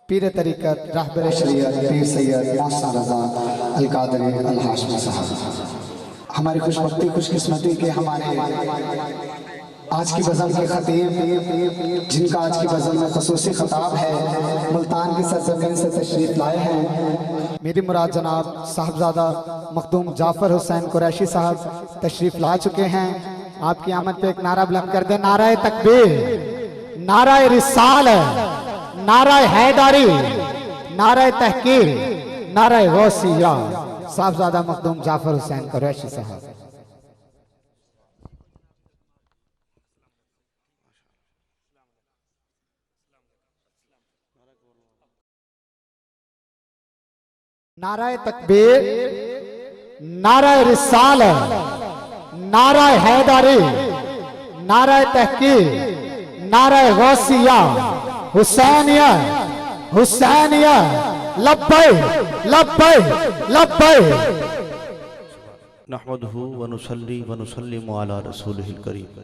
पीर तरीक़त रहबर शरीयत पीर सैयद मौसा रज़ा अल क़ादरी अल हाशमी साहब। हमारी खुशबख्ती खुशकिस्मती के हमारे आज की गज़ल के ख़तीब, जिनका आज की गज़ल में ख़ुसूसी ख़िताब है, मुल्तान की सरज़मीन से तशरीफ़ लाए हैं। मेरी मुराद जनाब साहबज़ादा मखदूम जाफ़र हुसैन कुरैशी साहब तशरीफ़ ला चुके हैं। आपकी आमद पे एक नारा बुलंद कर दे, नाराए तकबीर, नाराए रिसालत, नाराए हैदारी, नाराए तहकीर, नाराए गौसिया। साहबज़ादा मखदूम जाफ़र हुसैन कुरैशी साहब। नाराए तकबीर, नाराए रिसालत, नाराए हैदारी, नाराए तहकीर, नाराए गौसिया, हुसैनिया हुसैनिया, लब्बैक लब्बैक लब्बैक। नहमदुहु व नुसल्ली व नुसल्लिमु अला रसूलिहिल करीम।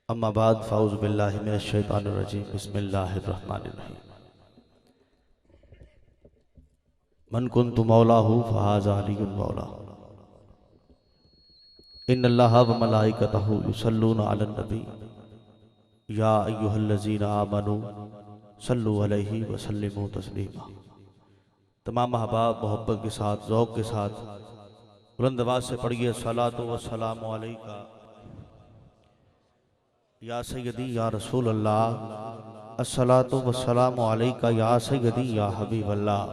अम्मा बाद फ़ाऊज़ु बिल्लाहि मिनश शैतानिर रजीम। बिस्मिल्लाहिर रहमानिर रहीम। मन कुन्तु मौलाहु फ़हाज़ा अलियुल मौला। इन्नल्लाहा व मलाइकतहु युसल्लूना अलन नबी या अय्युहल्लज़ीना आमनू सल्लु अलैहि व सल्लिमू तस्लीमा। तमाम अहबाब मोहब्बत के साथ, ज़ौक़ के साथ बुलंद आवाज़ से पढ़िए सलातो व सलामु अलैका या सय्यदी या रसूल अल्लाह, अस्सलातो व सलामु अलैका या सय्यदी या हबीब अल्लाह,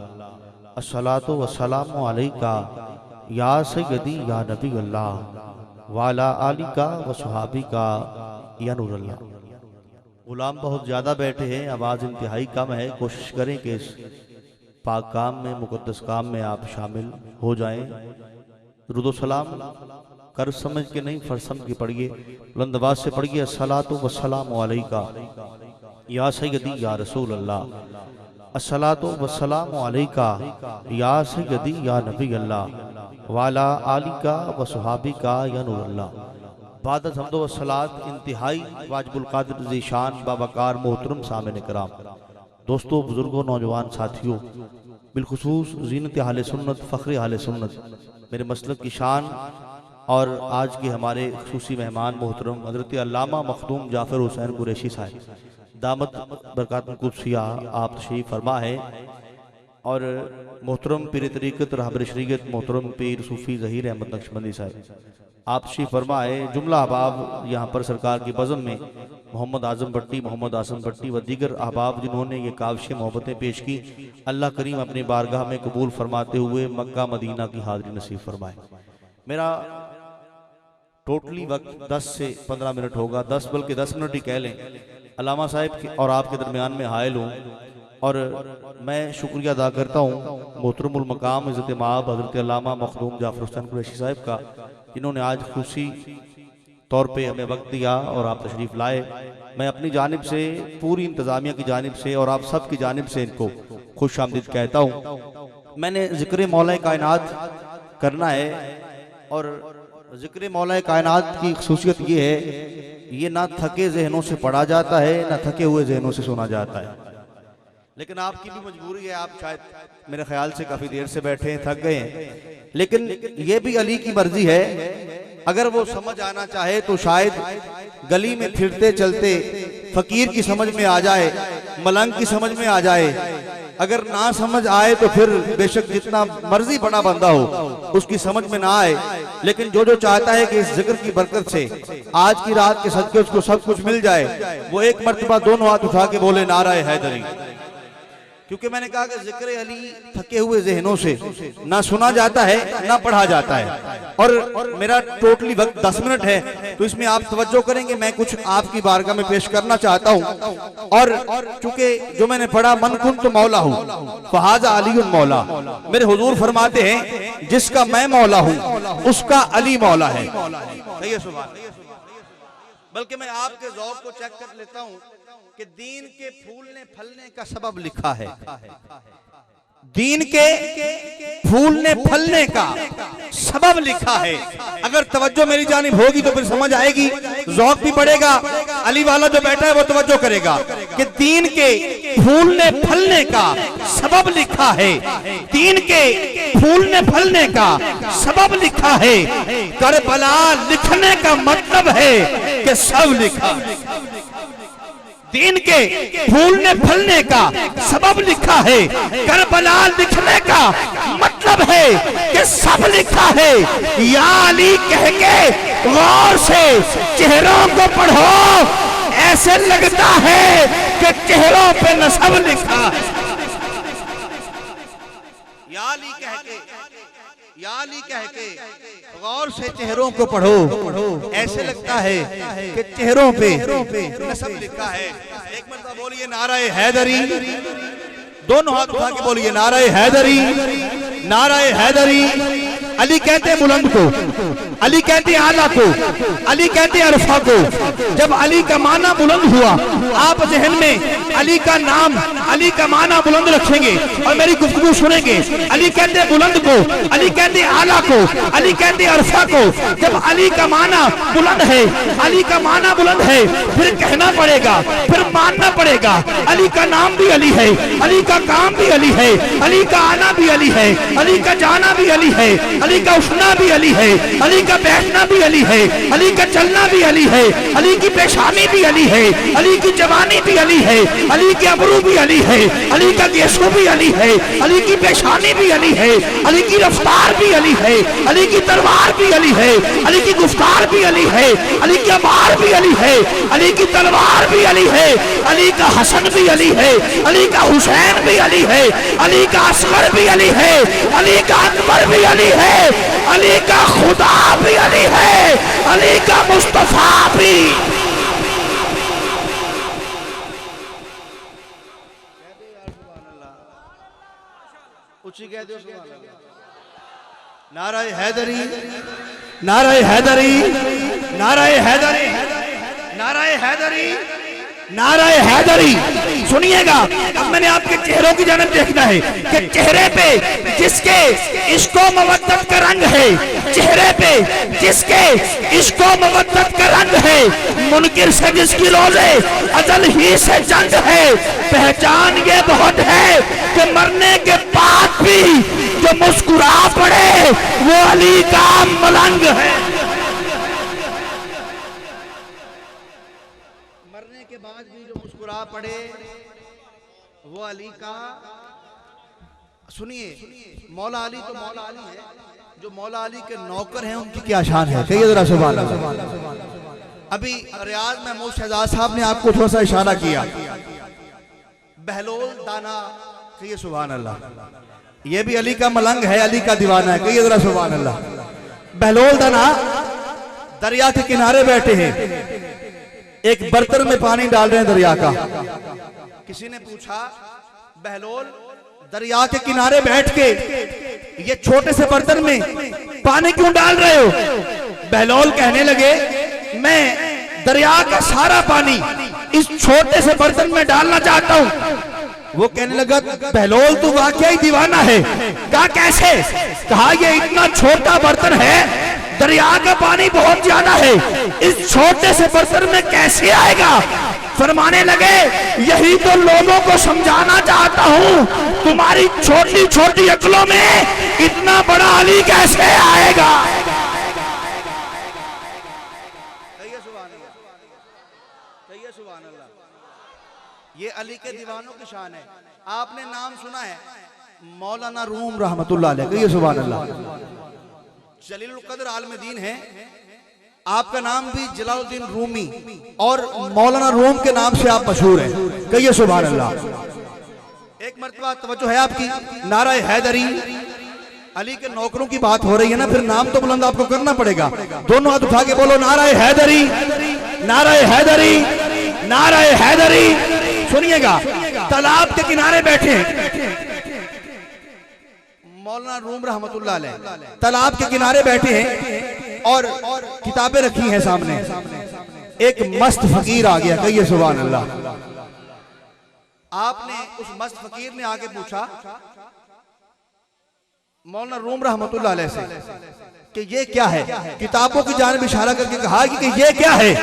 अस्सलातो व सलामु अलैका या सय्यदी या नबी अल्लाह, वाला आलिका व सुहाबिका या नूर अल्लाह। गुलाम बहुत ज़्यादा बैठे हैं, आवाज़ इंतहाई कम है। कोशिश करें कि इस पाक काम में, मुक़द्दस काम में आप शामिल हो जाएं। दुरूद सलाम कर समझ के नहीं, फर्ज समझ के पढ़िए, बुलंद आवाज़ से पढ़िए। अस्सलातु वस्सलामु अलैका या सय्यदी या रसूल अल्लाह, अस्सलातु वस्सलामु अलैका या सय्यदी या नबी अल्लाह, वाला आलिका व सुहाबिका या नूर अल्लाह। बाद हम्दो व सलात इंतहाई वाजिबुल क़ादिर ज़ीशान बावकार मोहतरम सामने कराम, दोस्तों, बुजुर्गों, नौजवान साथियों, बिलखुसूस ज़ीनत अहले सुन्नत, फ़ख्र अहले सुन्नत, मेरे मसलक की शान और आज के हमारे खुसूसी मेहमान मोहतरम हज़रत अल्लामा मखदूम जाफ़र हुसैन कुरैशी साहब दामत बरकातुहुल कुद्सिया आप तशरीफ़ फरमा है। और मोहतरम पीर तरीक़त रहबर शरीयत मोहतरम पीर सूफ़ी ज़हीर अहमद नक्शबंदी साहब आप तशरीफ़ फरमा है। जुमला अहबाब यहाँ पर सरकार की बज़म में मोहम्मद आज़म भट्टी, मोहम्मद आसम भट्टी व दीगर अहबाब जिन्होंने ये काविश मोहब्बतें पेश की, अल्लाह करीम अपनी बारगाह में कबूल फरमाते हुए मक्का मदीना की हाज़री नसीब फरमाए। मेरा टोटली वक्त 10 से 15 मिनट होगा, 10 बल्कि 10 मिनट ही कह लें। अल्लामा साहब और आपके दरमियान में हायल हूँ और मैं शुक्रिया अदा करता हूँ मोहतरमुल मकाम इज़्ज़त माब हज़रत अल्लामा मखदूम जाफ़र हुसैन कुरैशी साहब का, जिन्होंने आज खुशी तौर पे हमें वक्त दिया और आप तशरीफ़ लाए। मैं अपनी जानिब से, पूरी इंतज़ामिया की जानिब से और आप सब की जानिब से इनको खुश आमदीद कहता हूँ। मैंने ज़िक्र मौला कायनात करना है और ज़िक्र मौला कायनात की ख़ुसूसियत ये है, ये ना थके जहनों से पढ़ा जाता है, ना थके हुए जहनों से सुना जाता है। लेकिन आपकी भी मजबूरी है, आप शायद मेरे ख्याल से काफ़ी देर से बैठे हैं, थक गए हैं, लेकिन ये भी अली की मर्जी है। अगर वो समझ आना चाहे तो शायद गली में फिरते चलते फकीर की समझ में आ जाए, मलंग की समझ में आ जाए। अगर ना समझ आए तो फिर बेशक जितना मर्जी बड़ा बंदा हो उसकी समझ में ना आए, लेकिन जो जो चाहता है कि इस जिक्र की बरकत से आज की रात के सदके उसको सब कुछ मिल जाए, वो एक मर्तबा दोनों हाथ उठा के बोले नाराए हैदरी। क्योंकि मैंने कहा कि जिक्र अली थके हुए जहनों से ना सुना जाता है ना पढ़ा जाता है। और मेरा टोटली वक्त 10 मिनट है, तो इसमें आप तवज्जो करेंगे, मैं कुछ आपकी बारगाह में पेश करना चाहता हूँ। और चूंकि जो मैंने पढ़ा मन कुन्तु मौला हूँ फ़हाज़ा अलियुल मौला, मेरे हुजूर फरमाते हैं जिसका मैं मौला हूँ उसका अली मौला है। सही है, सुभान। बल्कि मैं आपके ज़ौक़ को चेक कर लेता हूँ कि दीन के फूलने फलने का सबब लिखा है, दीन के फूलने फलने का सबब लिखा है। अगर तवज्जो मेरी जानिब होगी तो फिर समझ आएगी, ज़ौक़ भी बढ़ेगा। अली वाला जो बैठा है वो तवज्जो करेगा कि दीन के फूलने फलने का सबब लिखा है। दीन के फूलने फलने का सबब लिखा है। करबला लिखने का मतलब है कि सब लिखा। दीन के फूलने फलने का सबब लिखा है। करबला लिखने का मतलब है कि सब लिखा है। या अली कह के गौर से चेहरों को पढ़ो, ऐसे लगता है कि चेहरों पे नसब लिखा है। या अली कह के गौर से चेहरों को पढ़ो, ऐसे लगता है कि चेहरों पे नसब लिखा है। एक मरतबा बोलिए नाराए हैदरी, दोनों हाथ उठा के बोलिए नाराए हैदरी, नाराए हैदरी। अली कहते हैं बुलंद को, अली कहते हैं आला को, अली कहते हैं अरफा को। जब अली का माना बुलंद हुआ, आप जहन में अली का नाम, अली का माना बुलंद रखेंगे और मेरी गुफ्तगू सुनेंगे। अली कहते हैं बुलंद को, अली कहते हैं आला को, अली कहते हैं अरफा को। जब अली का माना बुलंद है, अली का माना बुलंद है, फिर कहना पड़ेगा, फिर मानना पड़ेगा। अली का नाम भी अली है, अली का काम भी अली है, अली का आना भी अली है, अली का जाना भी अली है, अली का उठना भी अली है, अली का बैठना भी अली है, अली का चलना भी अली है, अली की पेशानी भी अली है, अली की जवानी भी अली है, अली के अबरू भी अली है, अली का गेसो भी अली है, अली की पेशानी भी अली है, अली की रफ्तार भी अली है, अली की तलवार भी अली है, अली की गुफ्तार भी अली है, अली की अमार भी अली है, अली की तलवार भी अली है, अली का हसन भी अली है, अली का हुसैन भी अली है, अली का असगर भी अली है, अली का अकबर भी अली है, अली का खुदा भी अली है, अली का मुस्तफा भी। नाराए हैदरी, नाराए हैदरी, नाराए हैदरी, नाराए हैदरी, नाराए हैदरी। सुनिएगा, अब मैंने आपके चेहरों की जानिब देखना है कि चेहरे पे जिसके इश्को मवद्दत का रंग है, चेहरे पे जिसके इश्को मवद्दत का रंग है, मुनकिर से जिसकी रोज़े अजल ही से जंग है, पहचान ये बहुत है कि मरने के बाद भी जो मुस्कुरा पड़े वो अली का मलंग है। मरने के बाद भी जो मुस्कुरा पड़े वो अली का। सुनिए, मौला अली तो मौला अली है, जो मौला अली के नौकर हैं उनकी क्या शान है, कहिए जरा सुभान अल्लाह। अभी रियाज महमूद शहजाद साहब ने आपको थोड़ा सा इशारा किया, बहलोल दाना, कहिए सुभान अल्लाह। ये भी अली का मलंग है, अली का दीवाना है, कहिए जरा सुभान अल्लाह। बहलोल दाना दरिया के किनारे बैठे हैं, एक बर्तन में पानी डाल रहे हैं दरिया का। किसी ने पूछा, बहलोल दरिया के किनारे बैठ के ये छोटे से बर्तन में पानी क्यों डाल रहे हो? बहलोल कहने लगे, मैं दरिया का सारा पानी इस छोटे से बर्तन में डालना चाहता हूं। वो कहने लगा, बहलोल तू वाकई दीवाना है। कहा कैसे? कहा ये इतना छोटा बर्तन है, दरिया का पानी बहुत ज्यादा है, इस छोटे से बर्तन में कैसे आएगा? फरमाने लगे, यही तो लोगों को समझाना चाहता हूं, तुम्हारी छोटी छोटी अक्लों में इतना बड़ा अली कैसे आएगा? ये अली के दीवानों की शान है। आपने नाम सुना है मौलाना रूम रहमतुल्लाह अलैह, कहिए सुभान अल्लाह। जलीलुल कद्र आलम दीन है, आपका नाम भी जलालुद्दीन रूमी और मौलाना रूम के नाम से आप मशहूर हैं, कहिए सुभान अल्लाह। एक मर्तबा तवज्जो है आपकी, नाराए हैदरी। अली के नौकरों की बात हो रही है ना, फिर नाम तो बुलंद आपको करना पड़ेगा। दोनों हाथ उठा के बोलो, नाराए हैदरी, नाराए हैदरी, नाराए हैदरी। सुनिएगा, तालाब के किनारे बैठे मौलाना रूम रहमतुल्लाह अलैह, तालाब के किनारे बैठे हैं और किताबें रखी हैं सामने। एक मस्त फकीर आ गया, कहिए सुभान अल्लाह। आपने उस मस्त फकीर ने आके पूछा मौलाना रूम रहमतुल्लाह अलैह से कि ये क्या है, किताबों की जानिब इशारा करके कहा कि ये क्या है।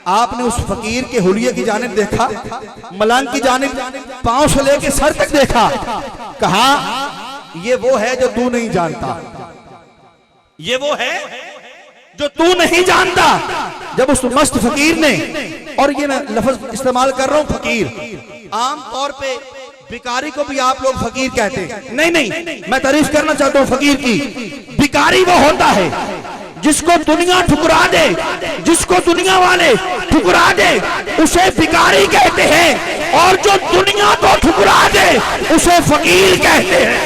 आपने उस फकीर के हुलिये की जानिब देखा, मलंग की जानिब पांव से लेके सर तक देखा, कहा ये वो है जो तू नहीं जानता, ये वो है जो तू नहीं जानता। जब उस मस्त फकीर ने, और ये मैं लफ्ज इस्तेमाल कर रहा हूं फकीर, आम तौर पे भिखारी को भी आप लोग फकीर कहते हैं, नहीं नहीं, मैं तारीफ करना चाहता हूं फकीर की। भिखारी वो होता है जिसको दुनिया ठुकरा दे, जिसको दुनिया वाले ठुकरा दे उसे भिखारी कहते हैं, और जो दुनिया को ठुकरा दे उसे फकीर कहते हैं,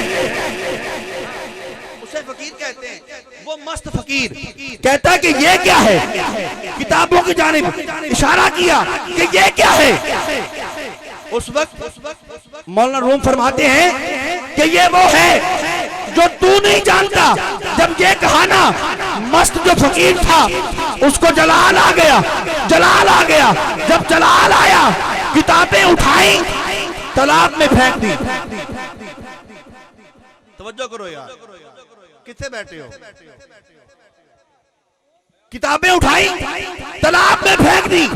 उसे फकीर कहते हैं। वो मस्त फकीर कहता है कि ये क्या है, किताबों की जानिब इशारा किया कि ये क्या है। उस वक्त मौलाना रूम फरमाते हैं कि ये वो है जो तू नहीं जानता। जब ये कहा ना, मस्त जो फकीर था उसको जलाल आ गया, जलाल आ गया। जब जलाल आया, किताबें उठाई, तालाब में फेंक दी। तवज्जो करो यार, कितने बैठे हो। किताबें उठाई, तालाब में फेंक दी।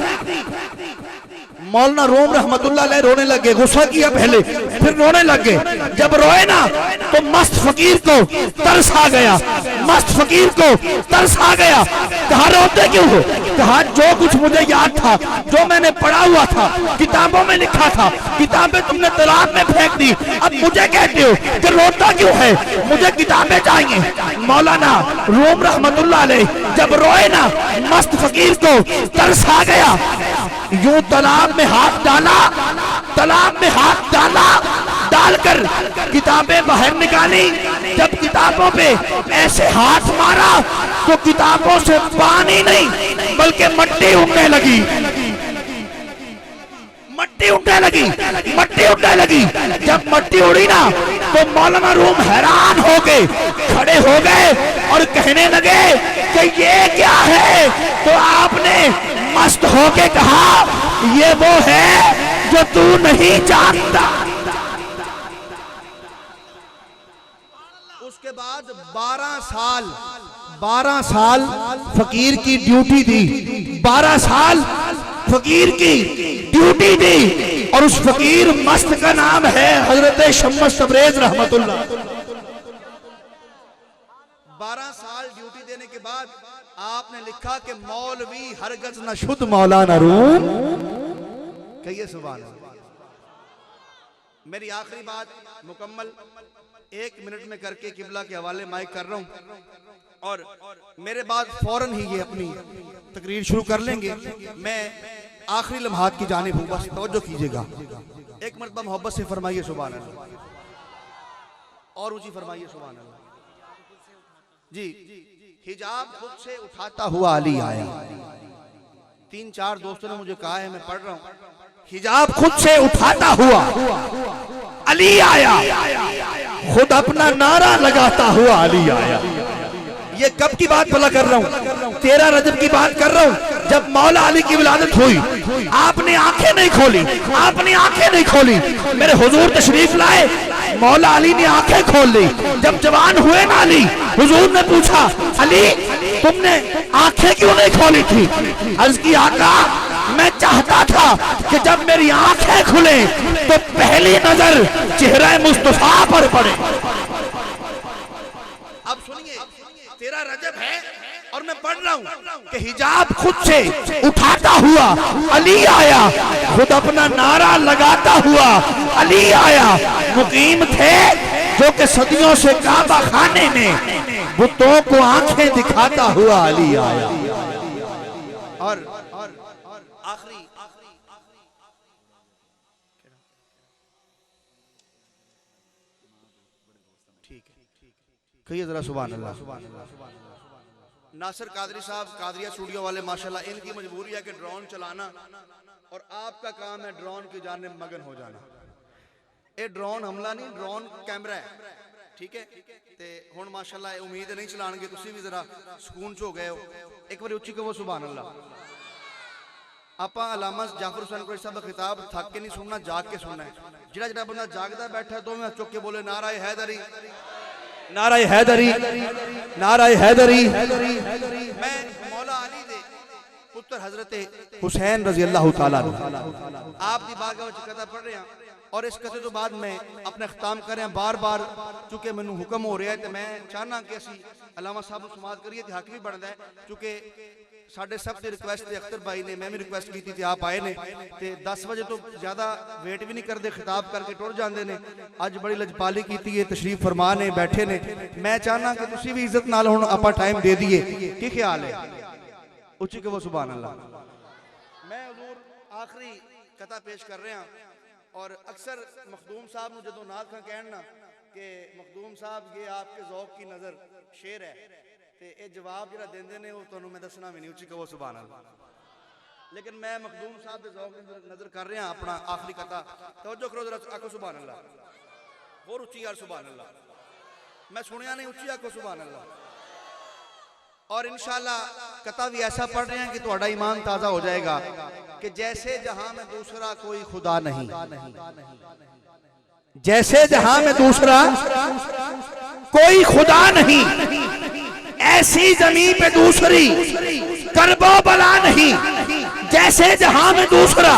मौलाना रूम रहमतुल्लाह अलैह रोने लगे, गुस्सा किया पहले, फिर रोने लगे। जब रोए ना तो मस्त फकीर को तरस आ गया, मस्त फकीर को तरस आ गया। कहा रोते क्यों हो? कहा जो कुछ मुझे याद था, जो मैंने पढ़ा हुआ था, किताबों में लिखा था, किताबें तुमने तालाब में फेंक दी। अब मुझे कहते हो कि रोता क्यों है, मुझे किताबें चाहिए। मौलाना रूम रहमतुल्लाह अलैह जब रोए ना, मस्त फकीर को तरस आ गया, यूं तालाब में हाथ डाला, तालाब में हाथ डाला, डालकर किताबें बाहर निकाली। जब किताबों पे ऐसे हाथ मारा तो किताबों से पानी नहीं बल्कि मट्टी उड़ने लगी, मट्टी उड़ने लगी, मट्टी उड़ने लगी। जब मट्टी उड़ी ना तो मौलाना रूम हैरान हो गए, खड़े हो गए और कहने लगे कि ये क्या है। तो आपने मस्त होके कहा ये वो है जो तू नहीं जानता। उसके बाद 12 साल फकीर की ड्यूटी दी, 12 साल फकीर की ड्यूटी दी। और उस फकीर मस्त का नाम है हजरत शम्स तबरेज रहमतुल्लाह। 12 साल ड्यूटी देने के बाद आपने लिखा कि मौलवी हरगज न शुद्ध मौलाना रूम। कहिए सुभान अल्लाह। मेरी आखिरी बात मुकम्मल 1 मिनट में करके किबला के हवाले माइक कर रहा हूं, और मेरे बाद फौरन ही ये अपनी तकरीर शुरू कर लेंगे। मैं आखिरी लम्हात की जानिब हूं, बस तवज्जो कीजिएगा। एक मरतबा मोहब्बत से फरमाइए सुभान अल्लाह, और ऊंची फरमाइए सुभान अल्लाह। जी, हिजाब खुद से उठाता हुआ अली आया। 3-4 दोस्तों ने मुझे कहा है, मैं पढ़ रहा हूं। हिजाब खुद से उठाता हुआ अली आया, खुद अपना नारा लगाता हुआ अली आया। ये कब की बात भला कर रहा हूं? 13 रजब की बात कर रहा हूं, जब मौला अली की विलादत हुई। आपने आंखें नहीं खोली, आपने आंखें नहीं खोली। मेरे हुजूर तशरीफ लाए, मौला अली ने आंखें खोल ली। जब जवान हुए ना अली, हुजूर ने पूछा अली तुमने आंखें क्यों नहीं खोली थी? अर्ज की आका मैं चाहता था कि जब मेरी आंखें खुले तो पहली नजर चेहरा मुस्तफा पर पड़े। अब सुनिए, 13 रजब है और मैं पढ़ रहा हूं कि हिजाब खुद से उठाता हुआ अली आया, खुद अपना नारा लगाता हुआ अली आया। मुकीम थे जो कि सदियों से काबा खाने में बुतों को आंखें दिखाता हुआ अली आया। और आखिरी ठीक है, कहिए जरा सुभान अल्लाह। नासिर कादरी साहब कादरिया स्टूडियो वाले माशाल्लाह, इनकी मजबूरी है कि ड्रोन चलाना और आपका काम है ड्रोन की जानिब मगन हो जाना। ये ड्रोन हमला नहीं, ड्रोन कैमरा है, ठीक है। ते हुण माशाल्लाह उम्मीद नहीं चलाणगे, तुसीं भी जरा सुकून च हो गए हो। एक बार उच्ची कहो सुभान अल्लाह। आपां अलामा जाफर हुसैन कुरैशी साहब का खिताब थक के नहीं सुनना, जाग के सुनना है। जिहड़ा जिहड़ा बंदा जागदा बैठा है, दोवें चुक के बोले नारा हैदरी, नाराए हैदरी, नाराए हैदरी। मैं मौला अली दे पुत्र हजरत हुसैन रजी अल्लाह ताला आप दी बारगाह विच कथा पढ़ रहे हैं और इस कथे तो बाद मैं अपना इख्ताम कर रहा बार बार चूंकि मैनू हुक्म हो रहा है तो मैं चाहना कि असी अलामा साहब को समाज करिए तो हक भी बनता है क्योंकि साढ़े सब की रिक्वेस्ट अख्तर भाई ने मैं भी रिक्वेस्ट की थी आप आए ने ते 10 बजे तो ज़्यादा वेट भी नहीं करते खिताब करके टुर जाते हैं। अज बड़ी लजपाली की है तशरीफ फरमा ने बैठे ने मैं चाहना कि तुसी भी इज्जत नाल हुण आपां टाइम दे दिए की ख्याल है उच्ची कहो सुभान अल्लाह। मैं हुजूर आखिरी कथा पेश कर रहा और अक्सर मखदूम साहब ने जो नाथ खां कहन ना कि मखदूम साहब ये आपके ज़ौक की नज़र शेर है ते ये जवाब जरा देंदे ने वो तुहानू मैं दसना भी नहीं उच्ची कहो सुभान अल्लाह। लेकिन मैं मखदूम साहब के ज़ौक की नज़र कर रहा अपना आखिरी कथा तवज्जो करो जरा आखो सुभान अल्लाह और उच्ची यार सुभान अल्लाह। मैं सुनिया नहीं उच्ची आखो सुभान अल्लाह। और इंशाअल्लाह कथा भी ऐसा पढ़ रहे हैं कि तुम्हारा ईमान ताज़ा हो जाएगा कि जैसे जहां में दूसरा कोई खुदा नहीं, जैसे जहां में दूसरा कोई खुदा नहीं, ऐसी जमीन पे दूसरी करबो बला नहीं। जैसे जहां में दूसरा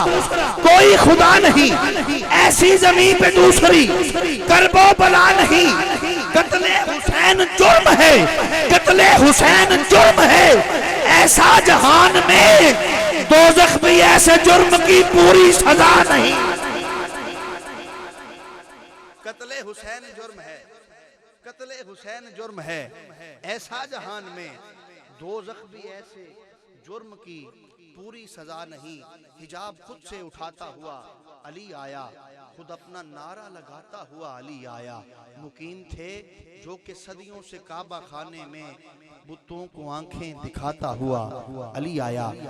कोई खुदा नहीं, ऐसी जमीन पे दूसरी करबो बला नहीं। कत्ले हुसैन जुर्म है, कत्ले हुसैन जुर्म है, ऐसा जहान में दोज़ख भी ऐसे जुर्म की पूरी सजा नहीं। कत्ले हुसैन जुर्म है, कत्ले हुसैन जुर्म है, ऐसा जहान में दोज़ख भी ऐसे जुर्म की पूरी सजा नहीं। हिजाब खुद से उठाता हुआ अली आया, खुद अपना नारा लगाता हुआ अली आया। मुकीम थे जो कि सदियों से काबा खाने में बुतों को आंखें दिखाता हुआ अली आया।